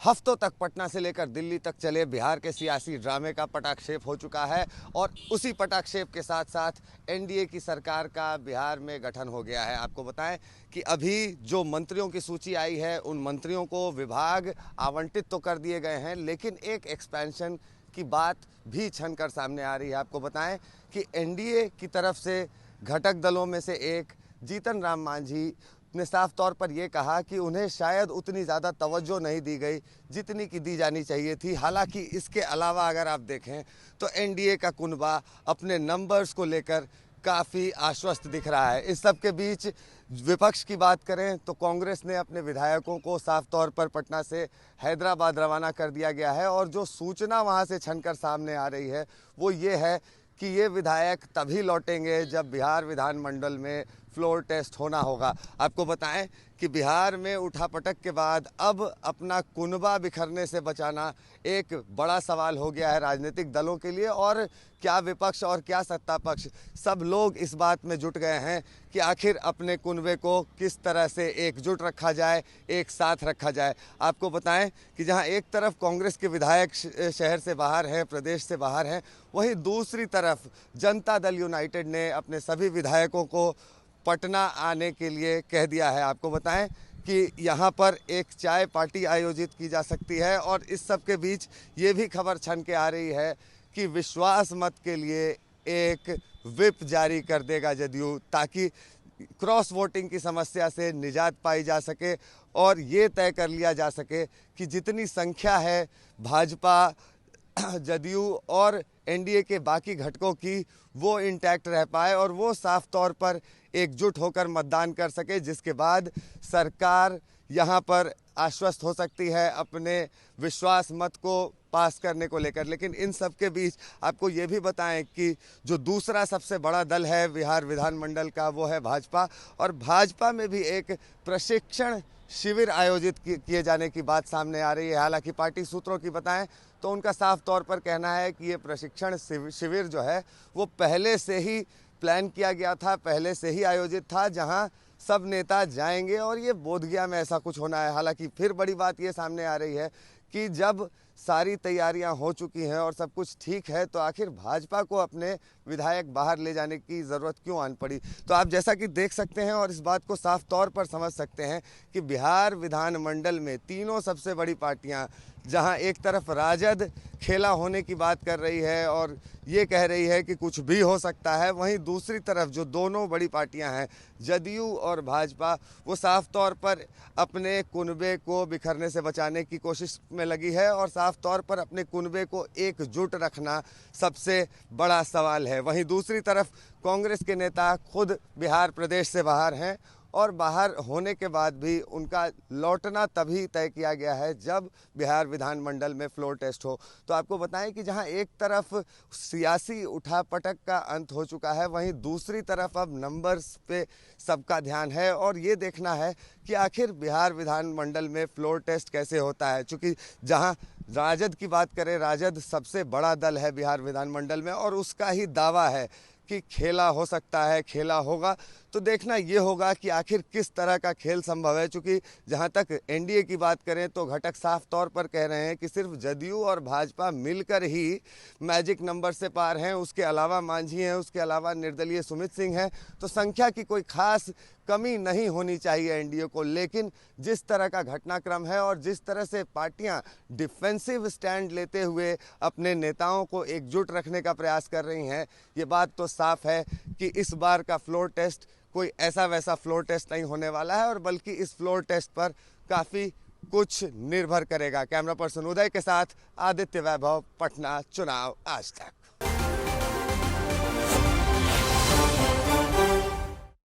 हफ्तों तक पटना से लेकर दिल्ली तक चले बिहार के सियासी ड्रामे का पटाक्षेप हो चुका है और उसी पटाक्षेप के साथ साथ एनडीए की सरकार का बिहार में गठन हो गया है। आपको बताएं कि अभी जो मंत्रियों की सूची आई है उन मंत्रियों को विभाग आवंटित तो कर दिए गए हैं, लेकिन एक एक्सपेंशन की बात भी छन कर सामने आ रही है। आपको बताएं कि एनडीए की तरफ से घटक दलों में से एक जीतन राम मांझी ने साफ तौर पर यह कहा कि उन्हें शायद उतनी ज़्यादा तवज्जो नहीं दी गई जितनी की दी जानी चाहिए थी। हालांकि इसके अलावा अगर आप देखें तो एनडीए का कुनबा अपने नंबर्स को लेकर काफ़ी आश्वस्त दिख रहा है। इस सब के बीच विपक्ष की बात करें तो कांग्रेस ने अपने विधायकों को साफ तौर पर पटना से हैदराबाद रवाना कर दिया गया है और जो सूचना वहां से छनकर सामने आ रही है वो ये है कि ये विधायक तभी लौटेंगे जब बिहार विधानमंडल में फ्लोर टेस्ट होना होगा। आपको बताएं कि बिहार में उठापटक के बाद अब अपना कुनबा बिखरने से बचाना एक बड़ा सवाल हो गया है राजनीतिक दलों के लिए, और क्या विपक्ष और क्या सत्ता पक्ष सब लोग इस बात में जुट गए हैं कि आखिर अपने कुनबे को किस तरह से एकजुट रखा जाए, एक साथ रखा जाए। आपको बताएं कि जहां एक तरफ कांग्रेस के विधायक शहर से बाहर हैं, प्रदेश से बाहर हैं, वहीं दूसरी तरफ जनता दल यूनाइटेड ने अपने सभी विधायकों को पटना आने के लिए कह दिया है। आपको बताएं कि यहाँ पर एक चाय पार्टी आयोजित की जा सकती है और इस सब के बीच ये भी खबर छन के आ रही है कि विश्वास मत के लिए एक व्हिप जारी कर देगा जदयू, ताकि क्रॉस वोटिंग की समस्या से निजात पाई जा सके और ये तय कर लिया जा सके कि जितनी संख्या है भाजपा, जदयू और एनडीए के बाकी घटकों की वो इंटैक्ट रह पाए और वो साफ तौर पर एकजुट होकर मतदान कर सके, जिसके बाद सरकार यहाँ पर आश्वस्त हो सकती है अपने विश्वास मत को पास करने को लेकर। लेकिन इन सब के बीच आपको ये भी बताएं कि जो दूसरा सबसे बड़ा दल है बिहार विधानमंडल का वो है भाजपा, और भाजपा में भी एक प्रशिक्षण शिविर आयोजित किए जाने की बात सामने आ रही है। हालांकि पार्टी सूत्रों की बताएं तो उनका साफ तौर पर कहना है कि ये प्रशिक्षण शिविर जो है वो पहले से ही प्लान किया गया था, पहले से ही आयोजित था, जहां सब नेता जाएंगे और ये बोधगया में ऐसा कुछ होना है। हालांकि फिर बड़ी बात ये सामने आ रही है कि जब सारी तैयारियां हो चुकी हैं और सब कुछ ठीक है तो आखिर भाजपा को अपने विधायक बाहर ले जाने की ज़रूरत क्यों आन पड़ी। तो आप जैसा कि देख सकते हैं और इस बात को साफ तौर पर समझ सकते हैं कि बिहार विधानमंडल में तीनों सबसे बड़ी पार्टियां, जहां एक तरफ राजद खेला होने की बात कर रही है और ये कह रही है कि कुछ भी हो सकता है, वहीं दूसरी तरफ जो दोनों बड़ी पार्टियां हैं जदयू और भाजपा, वो साफ तौर पर अपने कुनबे को बिखरने से बचाने की कोशिश में लगी है और साफ तौर पर अपने कुनबे को एकजुट रखना सबसे बड़ा सवाल है। वहीं दूसरी तरफ कांग्रेस के नेता खुद बिहार प्रदेश से बाहर हैं और बाहर होने के बाद भी उनका लौटना तभी तय किया गया है जब बिहार विधानमंडल में फ्लोर टेस्ट हो। तो आपको बताएं कि जहां एक तरफ सियासी उठापटक का अंत हो चुका है, वहीं दूसरी तरफ अब नंबर्स पे सबका ध्यान है और ये देखना है कि आखिर बिहार विधानमंडल में फ्लोर टेस्ट कैसे होता है। चूँकि जहाँ राजद की बात करें, राजद सबसे बड़ा दल है बिहार विधानमंडल में और उसका ही दावा है कि खेला हो सकता है, खेला होगा। तो देखना ये होगा कि आखिर किस तरह का खेल संभव है। चूँकि जहाँ तक एनडीए की बात करें तो घटक साफ तौर पर कह रहे हैं कि सिर्फ जदयू और भाजपा मिलकर ही मैजिक नंबर से पार हैं, उसके अलावा मांझी हैं, उसके अलावा निर्दलीय सुमित सिंह हैं। तो संख्या की कोई खास कमी नहीं होनी चाहिए एनडीए को, लेकिन जिस तरह का घटनाक्रम है और जिस तरह से पार्टियां डिफेंसिव स्टैंड लेते हुए अपने नेताओं को एकजुट रखने का प्रयास कर रही हैं, ये बात तो साफ है कि इस बार का फ्लोर टेस्ट कोई ऐसा वैसा फ्लोर टेस्ट नहीं होने वाला है और बल्कि इस फ्लोर टेस्ट पर काफ़ी कुछ निर्भर करेगा। कैमरा पर्सन उदय के साथ आदित्य वैभव, पटना, चुनाव आज तक।